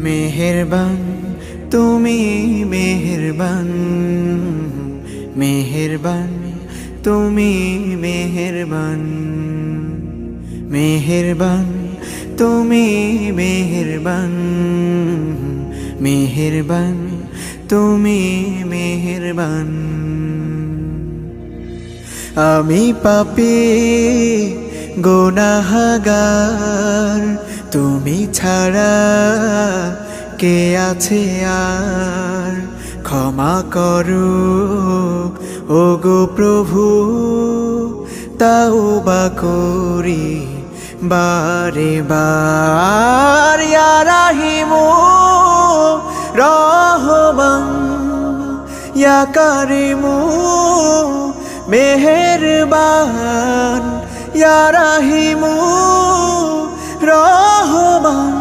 মেহেরবান তুমি মেহেরবান, মেহেরবান তুমি মেহেরবান, মেহেরবান তুমি মেহেরবান, মেহেরবান তুমি মেহেরবান। আমি পাপী গুনাহগার, তুমি ছাড়া কে আছে আর? ক্ষমা করো ওগো প্রভু, তাওবা করি বারে বার। ইয়া রাহিমু রহমান, ইয়া কারিমু মেহেরবান, ইয়া রাহিমু রহমান,